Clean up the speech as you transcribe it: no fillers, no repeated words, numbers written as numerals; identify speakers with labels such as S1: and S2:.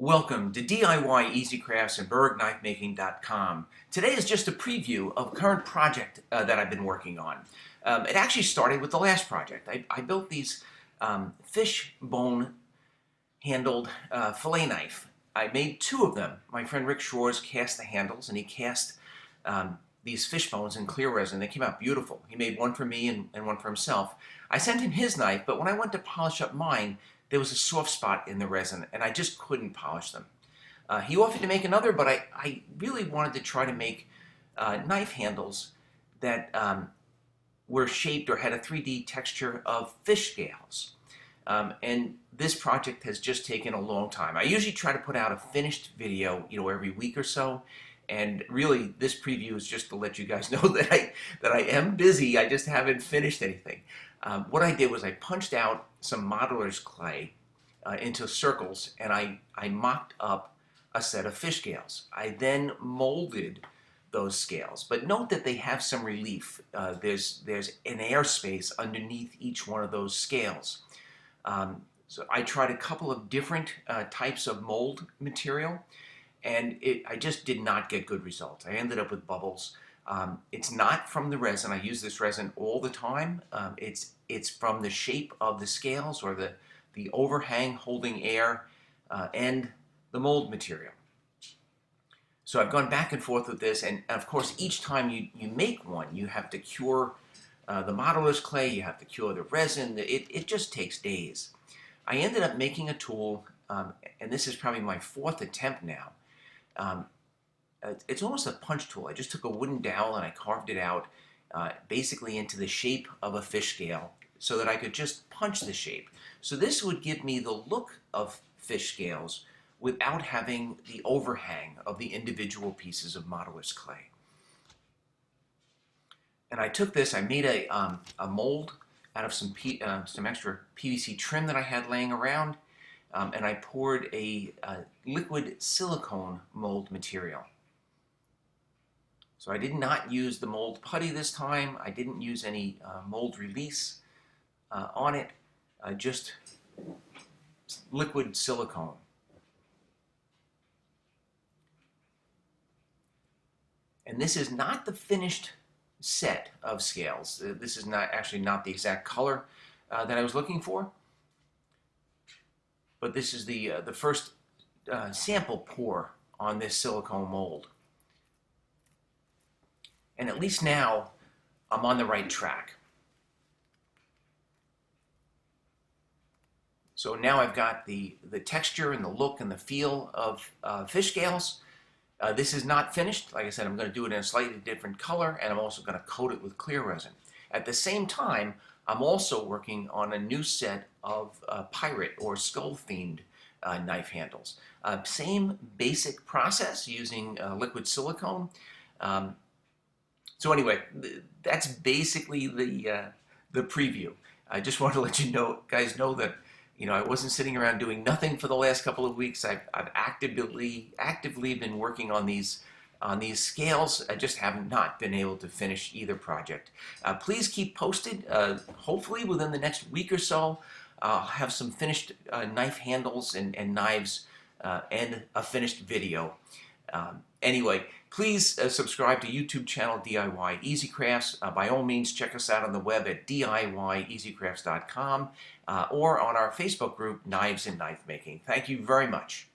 S1: Welcome to DIY Easy Crafts and BergKnifeMaking.com. Today is just a preview of a current project that I've been working on. It actually started with the last project. I built these fish bone handled fillet knife. I made two of them. My friend Rick Shores cast the handles, and he cast these fish bones in clear resin. They came out beautiful. He made one for me and one for himself. I sent him his knife, but when I went to polish up mine, there was a soft spot in the resin, and I just couldn't polish them. He offered to make another, but I really wanted to try to make knife handles that were shaped or had a 3D texture of fish scales. And this project has just taken a long time. I usually try to put out a finished video, every week or so. And really, this preview is just to let you guys know that I am busy. I just haven't finished anything. What I did was I punched out some modeler's clay into circles, and I mocked up a set of fish scales. I then molded those scales, but note that they have some relief. There's an airspace underneath each one of those scales. So I tried a couple of different types of mold material, and I just did not get good results. I ended up with bubbles. It's not from the resin. I use this resin all the time. It's from the shape of the scales or the overhang holding air and the mold material. So I've gone back and forth with this, and of course each time you make one, you have to cure the modeler's clay, you have to cure the resin. It just takes days. I ended up making a tool, and this is probably my fourth attempt now. It's almost a punch tool. I just took a wooden dowel and I carved it out basically into the shape of a fish scale so that I could just punch the shape. So this would give me the look of fish scales without having the overhang of the individual pieces of modeler's clay. And I took this, I made a mold out of some extra PVC trim that I had laying around, and I poured a liquid silicone mold material. So I did not use the mold putty this time. I didn't use any mold release on it, just liquid silicone. And this is not the finished set of scales. This is actually not the exact color that I was looking for. But this is the first sample pour on this silicone mold. And at least now, I'm on the right track. So now I've got the texture and the look and the feel of fish scales. This is not finished. Like I said, I'm going to do it in a slightly different color, and I'm also going to coat it with clear resin. At the same time, I'm also working on a new set of pirate or skull-themed knife handles. Same basic process using liquid silicone. So anyway, that's basically the preview. I just wanted to let you guys know that I wasn't sitting around doing nothing for the last couple of weeks. I've actively been working on these scales. I just have not been able to finish either project. Please keep posted. Hopefully within the next week or so, I'll have some finished knife handles and knives and a finished video. Anyway, please subscribe to YouTube channel DIY Easy Crafts. By all means, check us out on the web at DIYEasyCrafts.com or on our Facebook group, Knives and Knife Making. Thank you very much.